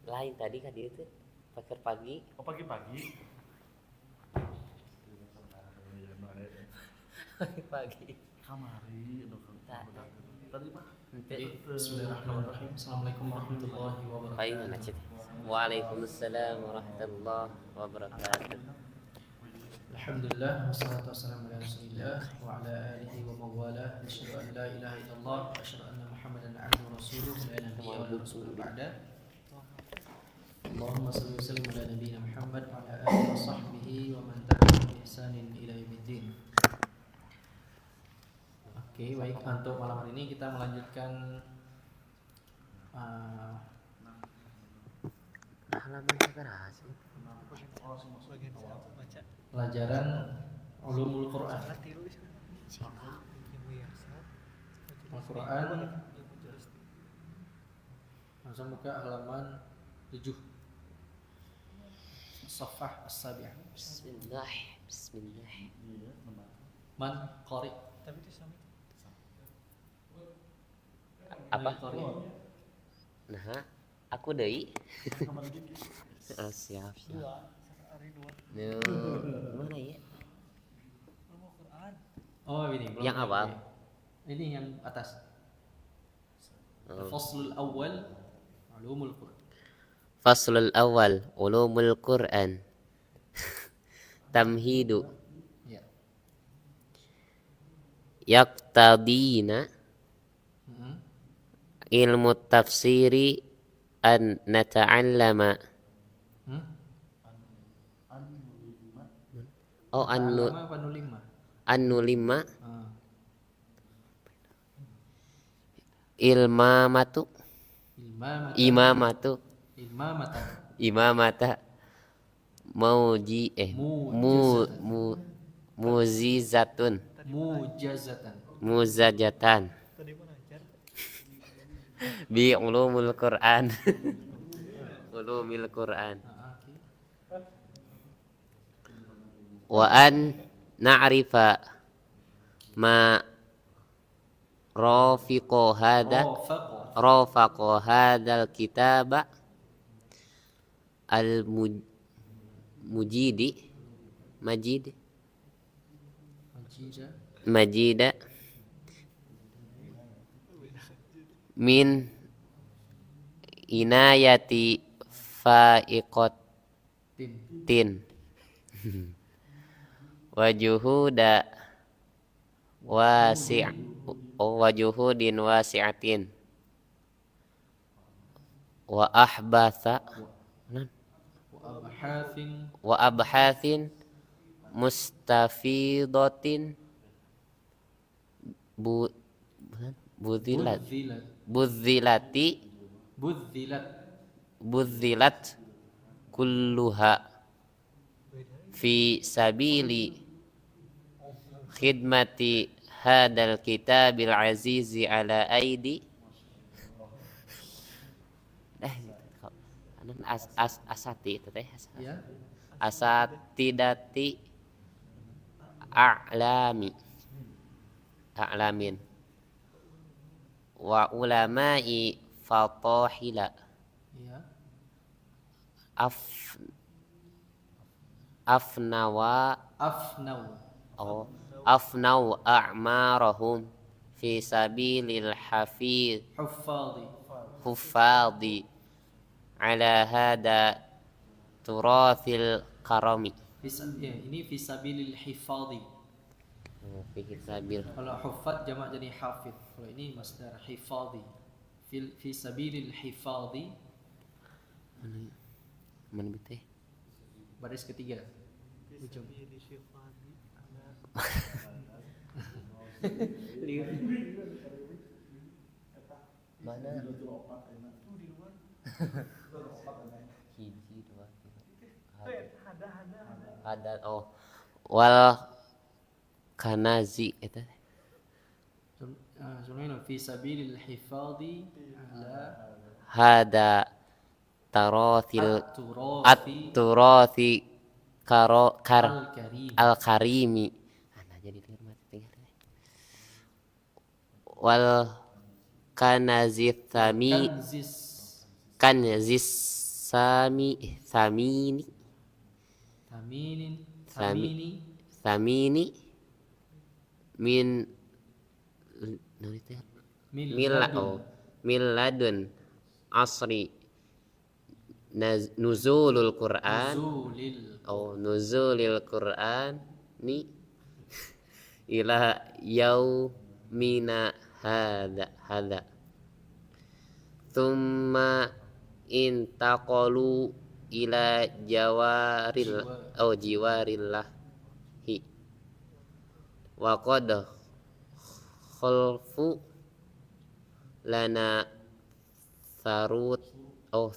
Lain tadi kan dia tuh pakai pagi. Oh pagi-pagi. Pagi. Kamari tadi Pak. Bismillahirrahmanirrahim. Assalamualaikum warahmatullahi Paling wabarakatuh. Waalaikumsalam warahmatullahi wabarakatuh. Alhamdulillah wassalatu wassalamu ala Rasulillah wa ala alihi wa mawalah. Asyhadu an la ilaha illallah wa asyhadu anna Muhammadan abduhu wa rasuluh la nabiyya wa la rasula ba'da. Allahumma shalli wa sallim ala nabiyyina Muhammad wa ala alihi wa sahbihi wa man tabi'ahum bi ihsanin ila yaumiddin. Oke, baik, untuk malam hari ini kita melanjutkan Halaman seberapa sih? pelajaran Ulumul Quran. Al-Quran. Langsung buka halaman 7. Safah as-sabi'ah. Bismillah. Bismillah. Man qari. Apa? Qari. Nah, aku deui. Siap. Nah, mana ya? Oh, ini belum. Yang awal. Ini yang atas. Oh. Faslul awal Ulumul Quran. Faslul awal Ulumul Quran. Tamhidu. Ya. Yaqtadina ilmu tafsiri an nata'allama. Oh, annulima ilmamatu imamata muzizatun muzajatan bi ulumul Quran. Ulumil Quran. Wa an na'rifa ma rafiqo hadal kitaba al majida min inayati faiqatin wajuhuda wajuhudin wasi'atin wa ahbatha wa abhathin mustafidatin budzilat kulluha fi sabili khidmati hadal kitabil azizi ala aidi. Asati itu teh. Ya. Asatidati a'lamin wa ulama'i fatahila. Ya. Afnau a'marahum fi sabilil huffadi ala hada turathil karami. Ini fi sabilil hifadhi. Kalau huffad jamak jadi hafid. Kalau ini masdar hifadhi. Fi sabilil hifadhi. Mana betul? Baris ketiga. Ujung. Mana? Hiji dua ada wal kanazi eta sebenarnya fi sabilil hifadhi ala hada tarathil at-turathi al-karimi. Nah, jadi wal kanazis samini Taminin, Sami. tamini, samini min miladun, miladun asri nuzulul Quran nuzulil, nuzulil Quran ni ila yaumina hadza thumma intaqalu ila jiwarillahi wa qad khalfu lana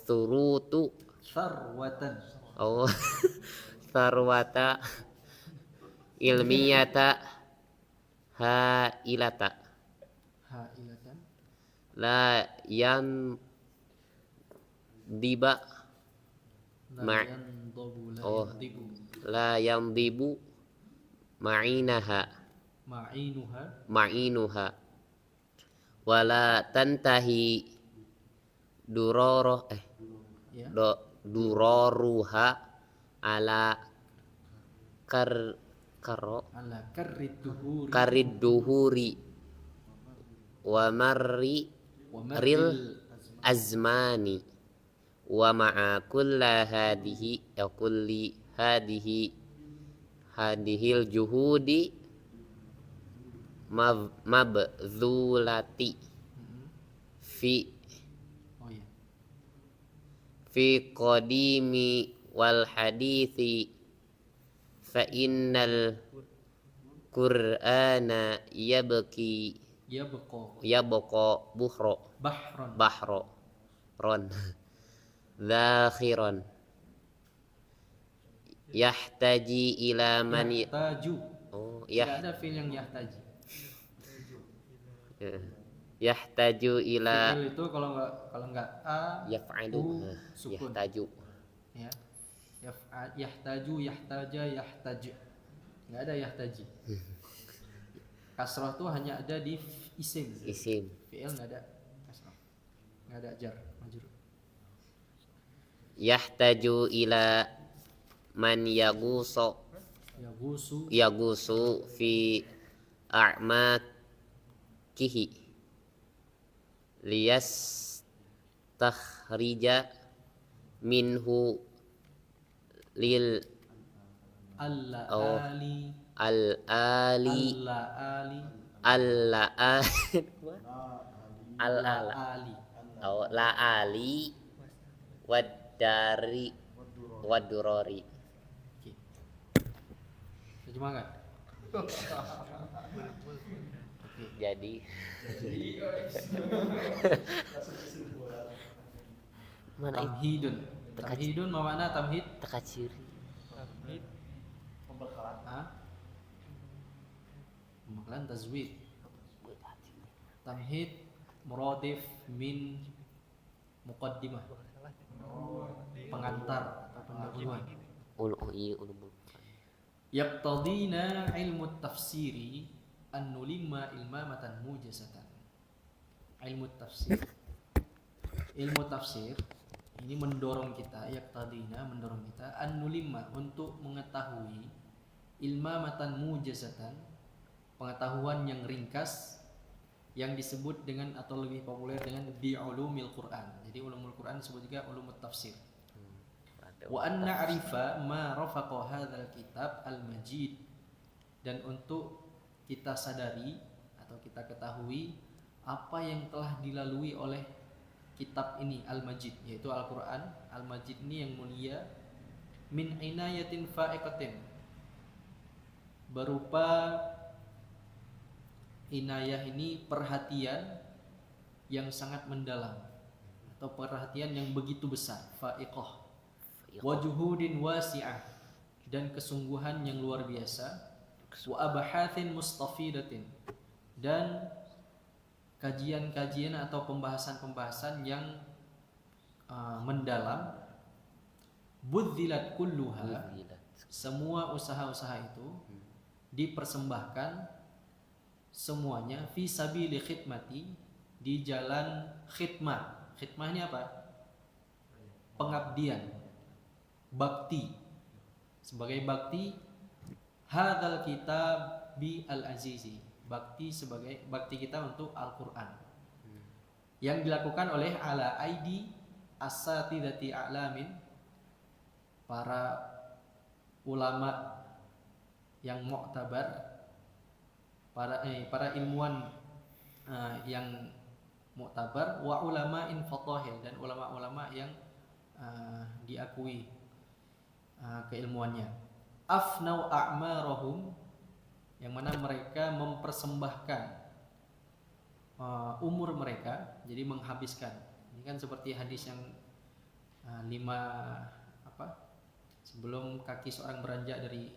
thurutu sarwatan, sarwata ilmiyata hailata hailatan, la yan diba la yandabu, la yandibu, la yandibu ma'inuha wala tantahi ya, duroruha ala ala karrid karid duhuri wa marri wa ril marril azmani wa ma'a kulli hadihil juhudi mabdzulati fi oh ya, fi qadimi wal hadithi fa innal qur'ana yabqa bahro ron zakhiron yahtaji ila man yahtaju, tidak ada fi'il yang yahtaji. yahtaju ila Fi'il itu kalau nggak a yaf'alu sukun. yahtaju Ya. Yahtaju, yahtaja, yahtaj. Nggak ada yahtaji. Kasrah tuh hanya ada di isim. Fi'il nggak ada kasrah. Nggak ada jar, majrur. yahtaju ila man yagusu fi a'makihi liyastakhrija minhu lil Al-ali, al-ali al-ali, al-ala al-ali. la ali wadari wadurori. Oke. Terjemah nggak? Jadi mana Tamhidun. Tamhidun mana tamhid? teka ciri Pembekalan tazwid. Tamhid muradif min muqaddimah. Pengantar atau pendahuluan. Yaqtadina ilmu tafsiri an nulimma ilmamatan mujazatan. Ilmu tafsir. Ilmu tafsir ini mendorong kita, yaqtadina mendorong kita an nulimma untuk mengetahui ilmamatan mujazatan, pengetahuan yang ringkas yang disebut dengan atau lebih populer dengan bi ulumil Quran. Jadi ulumul Quran disebut juga ulumut tafsir. Wa an na'rifa ma rafaqa hadzal kitab al-majid, dan untuk kita sadari atau kita ketahui apa yang telah dilalui oleh kitab ini al-majid, yaitu Al-Qur'an. Al-majid ini yang mulia, min inayatin fa'iqatin, berupa inayah ini perhatian yang sangat mendalam atau perhatian yang begitu besar, fa'iqah, wa juhudin wasi'ah, dan kesungguhan yang luar biasa, wa abahathin mustafidatin, dan kajian-kajian atau pembahasan-pembahasan yang mendalam, budzilat kulluha, semua usaha-usaha itu dipersembahkan semuanya fi sabili khidmati, di jalan khidmah. Khidmah ini apa? pengabdian, bakti. Sebagai bakti, hadzal kitab bi al-azizi, bakti sebagai bakti kita untuk Al-Qur'an. Yang dilakukan oleh ala aidi asatidati a'lamin, para ulama yang mu'tabar, para ilmuwan yang mu'tabar, wa ulama'in fatahil, dan ulama-ulama yang diakui keilmuannya. Afnau a'marahum, yang mana mereka mempersembahkan umur mereka, jadi menghabiskan. Ini kan seperti hadis yang 5 sebelum kaki seorang beranjak dari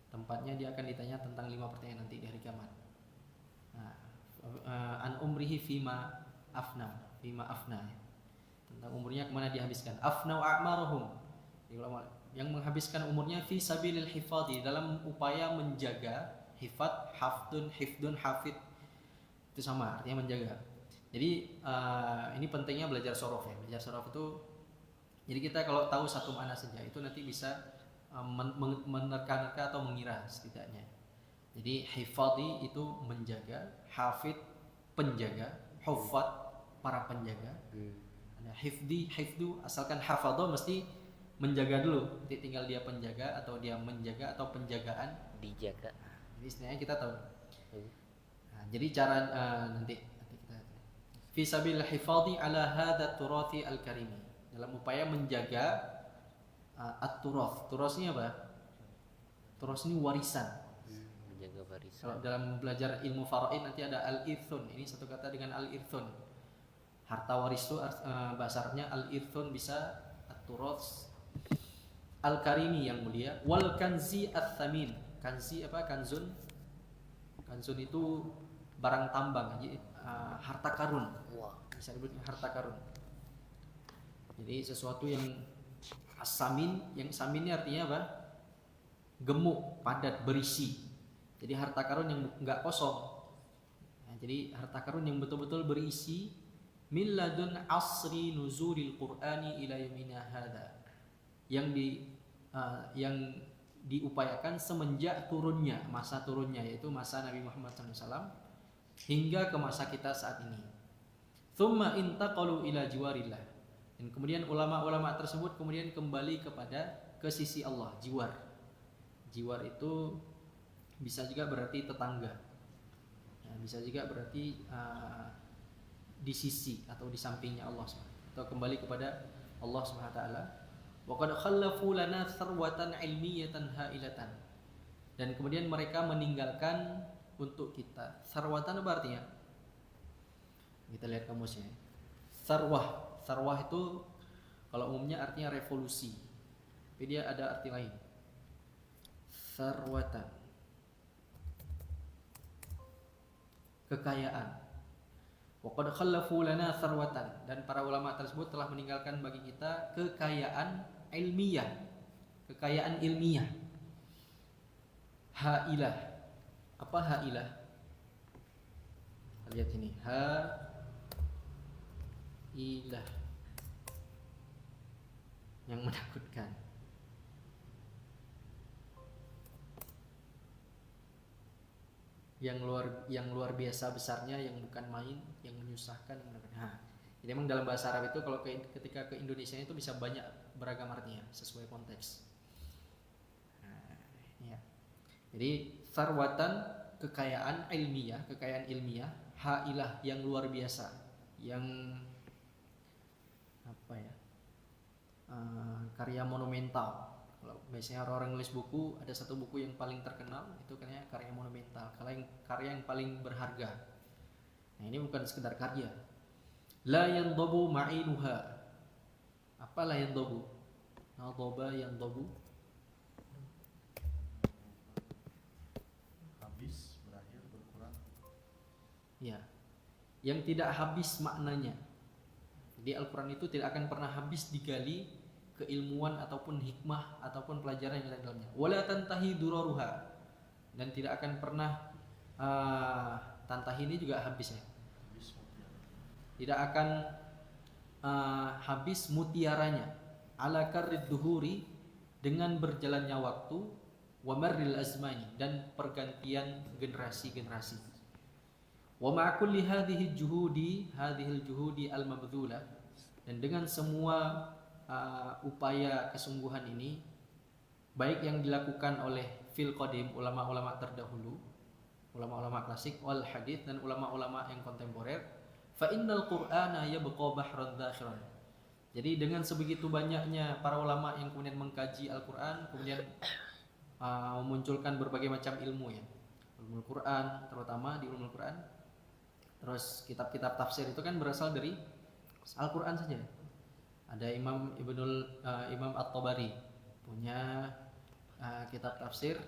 tempatnya, dia akan ditanya tentang 5 pertanyaan nanti di hari kiamat. An umrihi fima afna, tentang umurnya kemana dihabiskan. Afnau a'marahum, yang menghabiskan umurnya fi sabilil hifadhi, dalam upaya menjaga. Hifad, hifdun, hafid, itu sama, artinya menjaga. Jadi ini pentingnya belajar sorof ya. Belajar sorof itu, jadi kita kalau tahu satu makna saja itu nanti bisa menerka-nerka atau mengira setidaknya. Jadi hifadhi itu menjaga, hafid penjaga, hufad para penjaga. Ada hifdu, asalkan hafadho mesti menjaga dulu. Nanti tinggal dia penjaga atau dia menjaga atau penjagaan dijaga. Jadi istilahnya kita tahu. Jadi cara nanti kita fi sabil hifadhi ala hadza turathi al-karimi, dalam upaya menjaga at-turath. Turath ini apa? Turath ini warisan. Menjaga warisan. Kalau dalam belajar ilmu faraid nanti ada al-irthun. Ini satu kata dengan al-irthun. Harta waris itu bahasa Arabnya al-irthun, bisa at-turath al-karimi yang mulia, wal kanzi ats-tsamin. Kanzi apa? Kanzun itu barang tambang, jadi harta karun. Bisa disebut harta karun. Jadi sesuatu yang asamin, yang samin ini artinya apa? Gemuk, padat, berisi. Jadi harta karun yang enggak kosong. Nah, jadi harta karun yang betul-betul berisi. Min ladun asri nuzulil Qur'ani ila yaumina hadza. Yang diupayakan semenjak turunnya, masa turunnya, yaitu masa Nabi Muhammad SAW hingga ke masa kita saat ini. Tsumma intaqalu ila jiwarillah, dan kemudian ulama-ulama tersebut kemudian kembali ke sisi Allah. Jiwar itu bisa juga berarti tetangga, bisa juga berarti di sisi atau di sampingnya Allah SWT, atau kembali kepada Allah SWT. Wa qad khallafu lana sarwatan ilmiyatan hailatan, dan kemudian mereka meninggalkan untuk kita. Sarwatan apa artinya? Kita lihat kamusnya. Sarwah itu kalau umumnya artinya revolusi, tapi dia ada arti lain. Sarwatan, kekayaan. Wa qad khallafu lana sarwatan, dan para ulama tersebut telah meninggalkan bagi kita kekayaan ilmiah. Hailah. Apa hailah? Lihat ini, hailah, yang menakutkan. Yang luar biasa besarnya, yang bukan main, yang menyusahkan, yang menakutkan. Jadi memang dalam bahasa Arab itu kalau ketika ke Indonesia itu bisa banyak beragam artinya sesuai konteks. Ya. Jadi sarwatan, kekayaan ilmiah, hailah, yang luar biasa, yang apa ya? Karya monumental. Kalau biasanya orang nulis buku, ada satu buku yang paling terkenal, itu karya monumental, karya yang paling berharga. Nah, ini bukan sekedar karya. La yandabu ma'inuha. Apa la yandabu? Nadaba yandabu. Habis, berakhir, berkurang. Ya. Yang tidak habis maknanya. Jadi Al-Quran itu tidak akan pernah habis digali keilmuan ataupun hikmah ataupun pelajaran yang ada dalamnya. Wala tantahi duraruha, dan tidak akan pernah tantahi ini juga habis ya. Tidak akan habis mutiaranya. ala karrid duhuri, dengan berjalannya waktu, wa marril azmani, dan pergantian generasi-generasi. Wa ma'a kulli hadhil juhudi al-mabdhulah, dan dengan semua upaya kesungguhan ini, baik yang dilakukan oleh fil qadim, ulama-ulama terdahulu, ulama-ulama klasik, wal hadith, dan ulama-ulama yang kontemporer, fa innal qur'ana yabqa bahran dzakhiran. Jadi dengan sebegitu banyaknya para ulama yang kemudian mengkaji Al-Qur'an, kemudian memunculkan berbagai macam ilmu ya. Ulumul Qur'an, terutama di ulumul Qur'an. Terus kitab-kitab tafsir itu kan berasal dari Al-Qur'an saja. Ada Imam At-Tabari punya kitab tafsir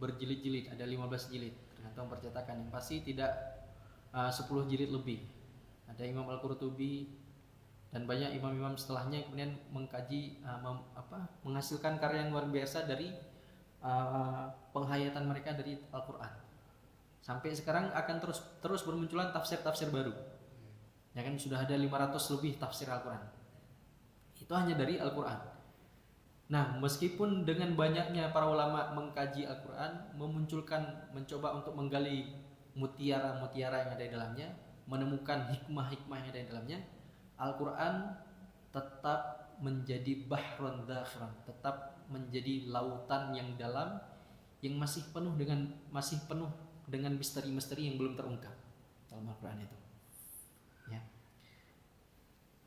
berjilid-jilid, ada 15 jilid, tergantung percetakan, yang pasti tidak 10 jilid lebih. Ada Imam Al-Qurtubi dan banyak imam-imam setelahnya kemudian mengkaji, menghasilkan karya yang luar biasa dari penghayatan mereka dari Al-Quran. Sampai sekarang akan terus bermunculan tafsir-tafsir baru. Ya kan, sudah ada 500 lebih tafsir Al-Quran. Itu hanya dari Al-Quran. Nah, meskipun dengan banyaknya para ulama mengkaji Al-Quran, mencoba untuk menggali mutiara-mutiara yang ada di dalamnya, menemukan hikmah-hikmah yang ada di dalamnya, Al-Quran tetap menjadi bahrun dzakhiran, tetap menjadi lautan yang dalam, yang masih penuh dengan misteri-misteri yang belum terungkap dalam Al-Quran itu. Ya.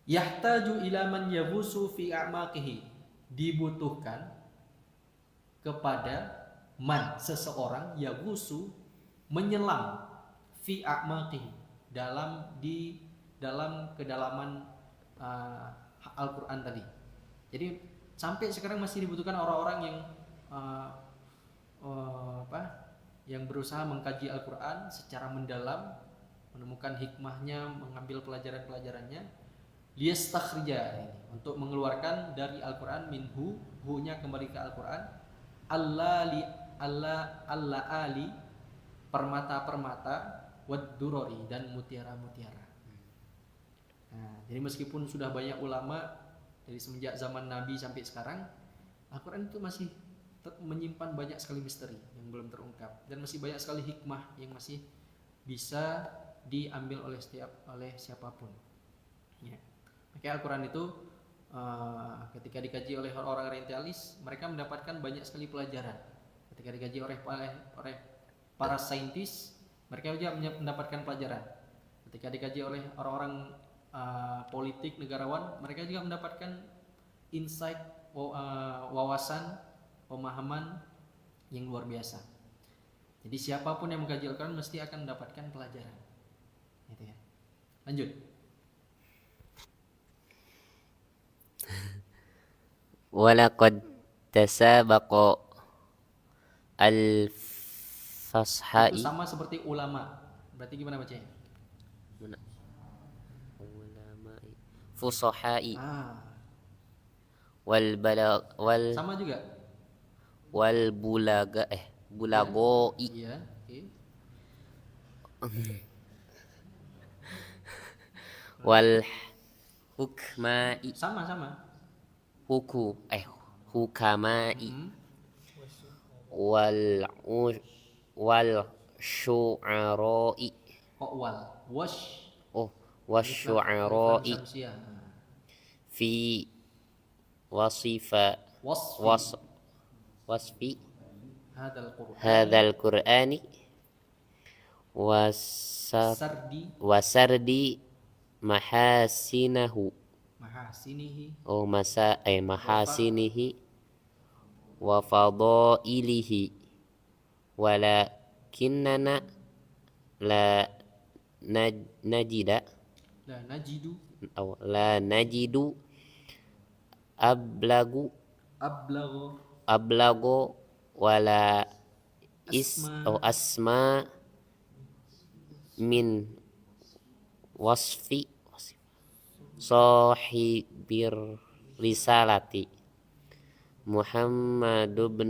Yahtaju ila man yabusu fi a'maqihi, dibutuhkan kepada man, seseorang, yabusu, menyelam, fi a'maqihi, dalam kedalaman Al-Quran tadi. Jadi sampai sekarang masih dibutuhkan orang-orang yang berusaha mengkaji Al-Quran secara mendalam, menemukan hikmahnya, mengambil pelajaran-pelajarannya, liyastakhrija, untuk mengeluarkan dari Al-Quran, minhu, hu-nya kembali ke Al-Quran, ali permata-permata, wad-durori, dan mutiara-mutiara. Nah, jadi meskipun sudah banyak ulama dari semenjak zaman Nabi sampai sekarang, Al-Quran itu masih menyimpan banyak sekali misteri yang belum terungkap, dan masih banyak sekali hikmah yang masih bisa diambil oleh siapapun. Ya. Makanya Al-Quran itu ketika dikaji oleh orang-orang orientalis, mereka mendapatkan banyak sekali pelajaran. Ketika dikaji oleh para saintis, mereka juga mendapatkan pelajaran. Ketika dikaji oleh orang-orang politik, negarawan, mereka juga mendapatkan insight, wawasan, pemahaman yang luar biasa. Jadi siapapun yang mengkaji Al-Quran mesti akan mendapatkan pelajaran. Gitu ya. Lanjut. Walaqad tasabaqa al-fashai. Itu sama seperti ulama. Berarti gimana bacanya? Ulama'i fusahai sama juga. Wal bulagoi. Iya, okay. Wal hukmai. Sama. Hukamai. Wal syu'arai. Wasyu'arai. Fi wasfi hadzal qur'ani wasardi mahasinihi wa fadailihi walakinnana la najidu ablagu wala asma min wasfi sahibir risalati Muhammad ibn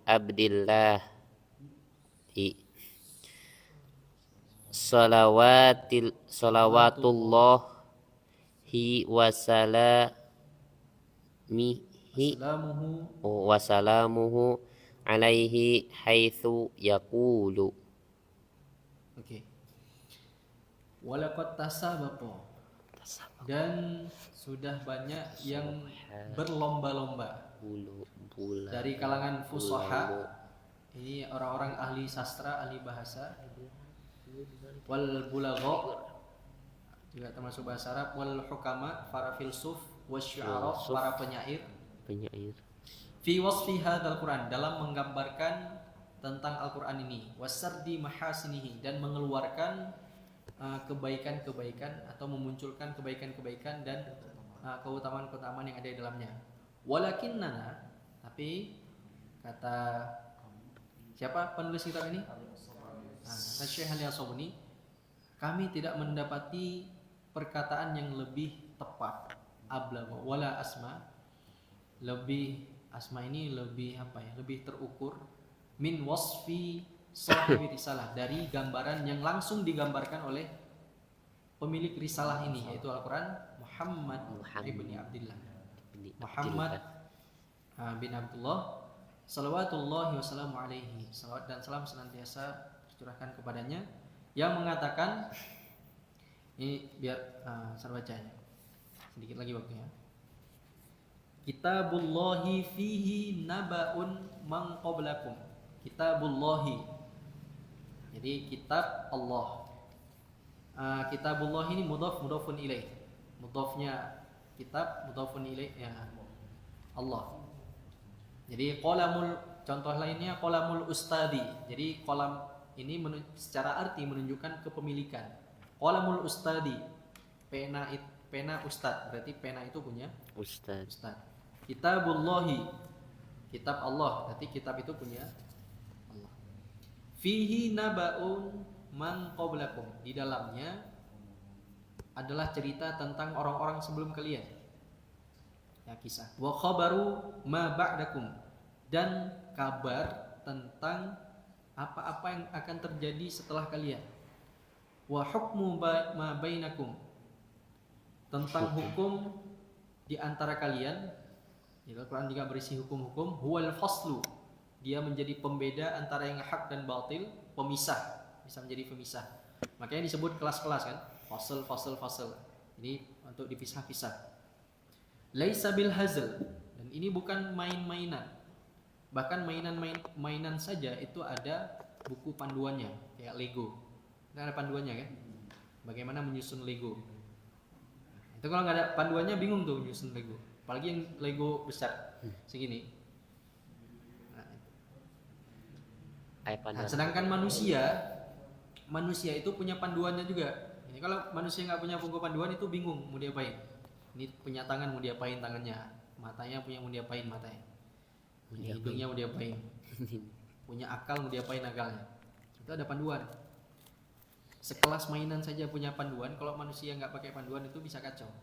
Abdillah salawatullahi alaihi wasalamihi Assalamuhu. wasalamuhu alaihi haitsu yaqulu. Oke. Walaqad tasabaqa, dan sudah banyak yang berlomba-lomba dari kalangan fusaha. Ini orang-orang ahli sastra, ahli bahasa. Wal bulagha, juga termasuk bahasa Arab. Wal hukama, para filsuf. Wasyu'ara, para penyair. Fi wasfi hadzal Quran, dalam menggambarkan tentang Al-Quran ini. Wasardi mahasinihi, dan mengeluarkan kebaikan-kebaikan atau memunculkan kebaikan-kebaikan dan keutamaan-keutamaan yang ada di dalamnya. Walakinnana, tapi kata siapa penulis kitab ini? Syekh Ali As-Sabuni, kami tidak mendapati perkataan yang lebih tepat, ablagha wala asma, lebih asma ini lebih apa ya? Lebih terukur min wasfi sahibi risalah, dari gambaran yang langsung digambarkan oleh pemilik risalah ini, yaitu Al-Quran, Muhammad ibn Abdullah. Muhammad bin Abdullah salawatullahi wassalamu alaihi, salawat dan salam senantiasa tercurahkan kepadanya, yang mengatakan, ini biar saya bacanya sedikit lagi waktunya. Kitabullahi fihi naba'un man qablakum. Kitabullahi, jadi kitab Allah. Kitabullah ini mudhafun ilaih. Mudhafnya kitab, mudhafun ilaih ya Allah. Jadi qalamul, contoh lainnya qalamul ustadi. Jadi qalam ini secara arti menunjukkan kepemilikan. Qalamul ustadi, pena ustad, berarti pena itu punya ustad. Kitabullahi, kitab Allah, berarti kitab itu punya Allah. Fihi naba'un man qablakum, di dalamnya adalah cerita tentang orang-orang sebelum kalian. Ya, kisah. Wa khabaru ma ba'dakum, dan kabar tentang apa-apa yang akan terjadi setelah kalian. Wa hukmu ma bainakum, tentang hukum di antara kalian. Al-Quran juga berisi hukum-hukum. Huwal faslu, dia menjadi pembeda antara yang hak dan batil, pemisah, bisa menjadi pemisah. Makanya disebut kelas-kelas kan, fasl. Ini untuk dipisah-pisah. Laisa bil hazl, dan ini bukan main-mainan. Bahkan mainan saja itu ada buku panduannya, kayak Lego. Nah, ada panduannya kan? Bagaimana menyusun Lego. Itu kalau nggak ada panduannya bingung tuh menyusun Lego. Apalagi yang Lego besar segini. Nah, sedangkan manusia itu punya panduannya juga. Ini kalau manusia nggak punya buku panduan itu bingung mau diapain. Ini punya tangan mau diapain tangannya, matanya punya mau diapain matanya, hidungnya mau diapain, punya akal mau diapain akalnya. Itu ada panduan. Sekelas mainan saja punya panduan, kalau manusia nggak pakai panduan itu bisa kacau.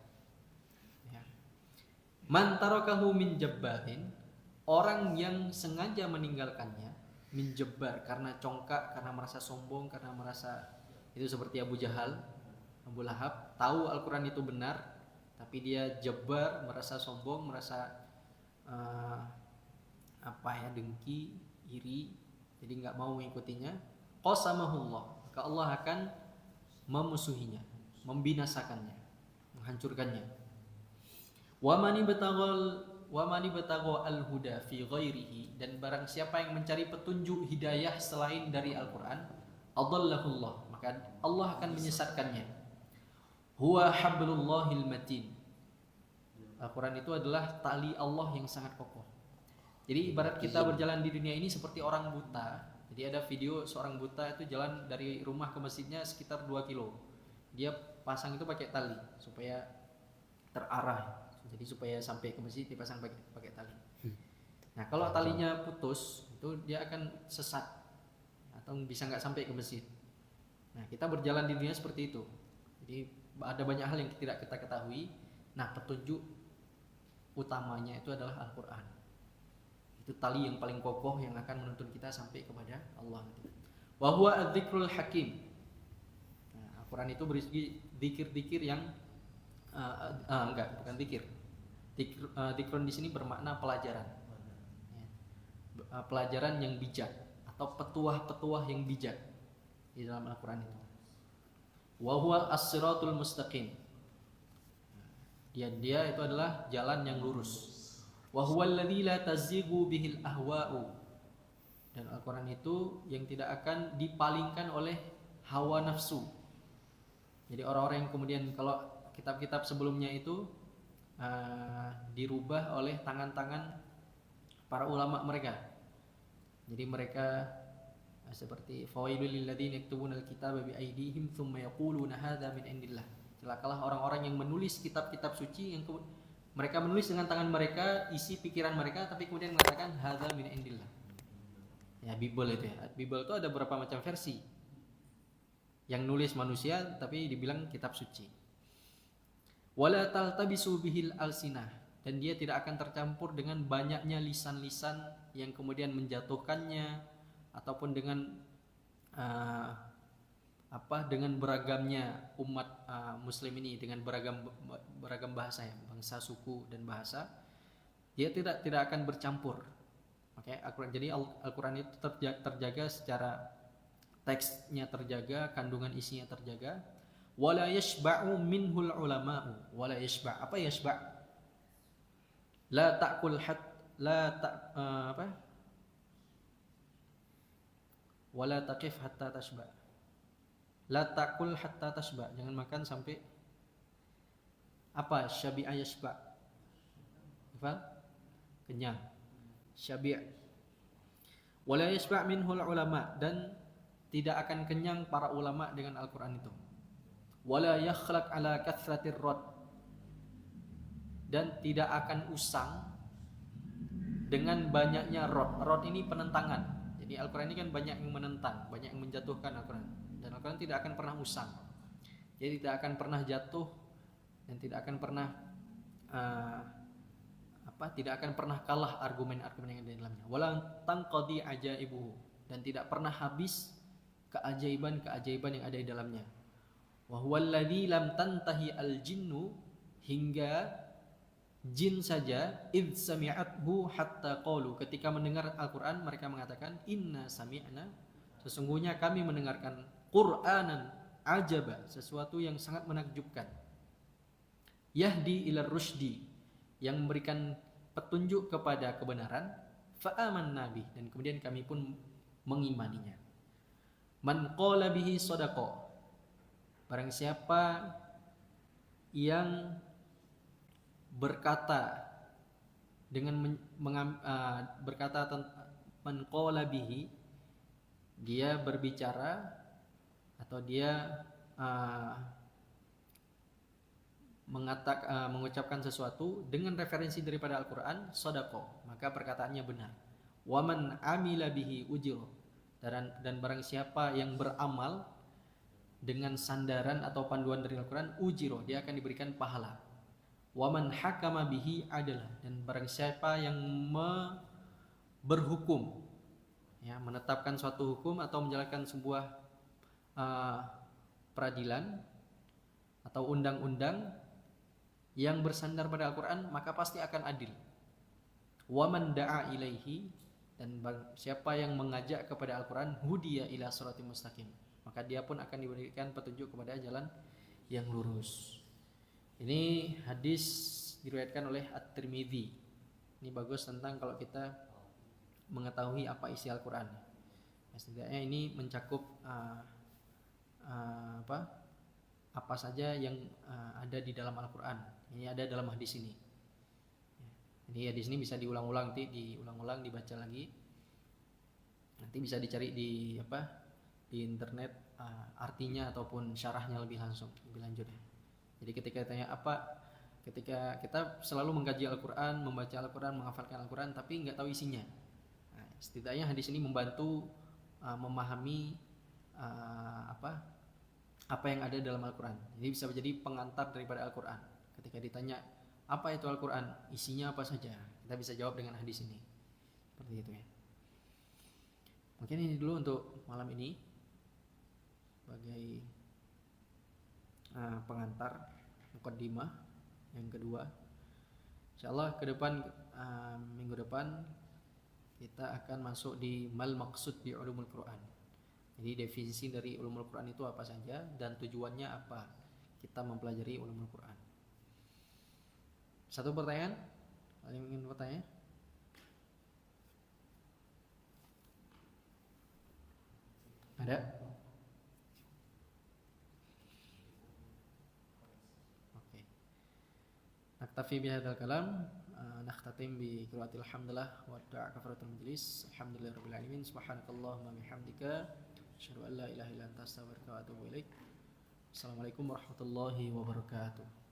Man tarakahu min jabbarin, orang yang sengaja meninggalkannya, min jabbar, karena congkak, karena merasa sombong, karena merasa itu seperti Abu Jahal, Abu Lahab, tahu Al-Quran itu benar, tapi dia jabbar, merasa sombong, merasa dengki, iri, jadi nggak mau mengikutinya. Qasamahullah, maka Allah akan memusuhinya, membinasakannya, menghancurkannya. Wa man ibtagha al-huda fi ghairihi, dan barang siapa yang mencari petunjuk hidayah selain dari Al-Qur'an, adallahullah, maka Allah akan menyesatkannya. Huwa hablullahil matin, Al-Qur'an itu adalah tali Allah yang sangat kokoh. Jadi ibarat kita berjalan di dunia ini seperti orang buta. Jadi ada video seorang buta itu jalan dari rumah ke masjidnya sekitar 2 kilo. Dia pasang itu pakai tali supaya terarah. Jadi supaya sampai ke masjid dipasang pakai tali. Nah, kalau talinya putus, itu dia akan sesat atau bisa nggak sampai ke masjid. Nah, kita berjalan di dunia seperti itu. Jadi ada banyak hal yang tidak kita ketahui. Nah, petunjuk utamanya itu adalah Al-Quran. Itu tali yang paling kokoh yang akan menuntun kita sampai kepada Allah. Wa huwa adz-dzikrul hakim. Nah, Al-Quran itu berisi zikir-zikir yang Enggak, bukan dzikir. Dzikrun di sini bermakna pelajaran. Ya. Pelajaran yang bijak atau petuah-petuah yang bijak di dalam Al-Qur'an itu. Wa huwa as-siratul mustaqim. Dia itu adalah jalan yang lurus. Wa huwal ladzi la tazighu bihil ahwa'u. Dan Al-Qur'an itu yang tidak akan dipalingkan oleh hawa nafsu. Jadi orang-orang yang kemudian kalau kitab-kitab sebelumnya itu dirubah oleh tangan-tangan para ulama mereka. Jadi mereka seperti fawailul lil ladzina yaktubuna al-kitaba bi aydihim tsumma yaquluna hadza min indillah. Celakalah orang-orang yang menulis kitab-kitab suci yang mereka menulis dengan tangan mereka, isi pikiran mereka, tapi kemudian mengatakan hadza min indillah. Ya, Bible itu ya. Bible itu ada beberapa macam versi. Yang nulis manusia tapi dibilang kitab suci. Wala taltabisu bihil alsinah, dan dia tidak akan tercampur dengan banyaknya lisan-lisan yang kemudian menjatuhkannya, ataupun dengan dengan beragamnya umat muslim ini, dengan beragam bahasa ya, bangsa, suku dan bahasa, dia tidak akan bercampur. Oke, jadi Al-Qur'an itu terjaga secara teksnya terjaga, kandungan isinya terjaga. Wala yashba'u minhul ulama'u. Wala yashba'. Apa yashba'? La ta'kul Wala taqif hatta tashba'. La ta'kul hatta tashba'. Jangan makan sampai apa? Syabi'a yashba'. Apa? Kenyang. Syabi'. Wala yashba' minhul ulama', dan tidak akan kenyang para ulama dengan Al-Qur'an itu. Wala yakhlaq ala kathratir rad, dan tidak akan usang dengan banyaknya rad. Rad ini penentangan. Jadi Al-Qur'an ini kan banyak yang menentang, banyak yang menjatuhkan Al-Qur'an. Dan Al-Qur'an tidak akan pernah usang. Jadi tidak akan pernah jatuh dan tidak akan pernah tidak akan pernah kalah argumen-argumen yang ada di dalamnya. Wala tanqadi ajaibuhu, dan tidak pernah habis keajaiban-keajaiban yang ada di dalamnya. Wa huwal ladzi lam tantahi al-jinnu, hingga jin saja id sami'athu hatta qalu, ketika mendengar Al-Qur'an mereka mengatakan inna sami'na, sesungguhnya kami mendengarkan Qur'anan ajaba, sesuatu yang sangat menakjubkan. Yahdi ila rusydi, yang memberikan petunjuk kepada kebenaran. Fa'amanna bih, dan kemudian kami pun mengimaninya. Man qala bihi shadaqa, barang siapa yang berkata dengan berkata man qala bihi, dia berbicara atau dia mengucapkan sesuatu dengan referensi daripada Al-Qur'an, shadaqa, maka perkataannya benar. Wa man amila bihi ujir, dan barang siapa yang beramal dengan sandaran atau panduan dari Al-Qur'an, ujiro, dia akan diberikan pahala. Wa man hakama bihi adalah, dan barang siapa yang berhukum, ya, menetapkan suatu hukum atau menjalankan sebuah peradilan atau undang-undang yang bersandar pada Al-Qur'an, maka pasti akan adil. Wa man da'a ilaihi, dan siapa yang mengajak kepada Al-Qur'an, hudiya ila shiratim mustaqim, maka dia pun akan diberikan petunjuk kepada jalan yang lurus. Ini hadis diriwayatkan oleh At-Tirmidzi. Ini bagus tentang kalau kita mengetahui apa isi Al-Qur'an. Setidaknya ini mencakup apa saja yang ada di dalam Al-Qur'an. Ini ada dalam hadis ini. Jadi hadis ini bisa diulang-ulang, dibaca lagi. Nanti bisa dicari di internet artinya ataupun syarahnya lebih lanjut ya. Jadi ketika ditanya ketika kita selalu mengkaji Al-Qur'an, membaca Al-Qur'an, menghafalkan Al-Qur'an tapi nggak tahu isinya. Nah, setidaknya hadis ini membantu memahami apa yang ada dalam Al-Qur'an. Jadi bisa menjadi pengantar daripada Al-Qur'an. Ketika ditanya apa itu Al-Qur'an, isinya apa saja, kita bisa jawab dengan hadis ini. Seperti itu ya. Mungkin ini dulu untuk malam ini sebagai pengantar muqaddimah. yang kedua. Insyaallah ke depan minggu depan kita akan masuk di mal maksud bi ulumul Quran. Jadi definisi dari ulumul Quran itu apa saja dan tujuannya apa kita mempelajari ulumul Quran. Satu pertanyaan? Ada yang ingin bertanya? Ada? Oke. Naktafi bihadzal kalam. Nakhtatim bi qiraatil hamdalah wa du'a kafaratul majlis. Alhamdulillahirabbil alamin. Subhanakallahumma bihamdika asyhadu an la ilaha illa anta astaghfiruka wa atubu ilaik. Assalamualaikum warahmatullahi wabarakatuh.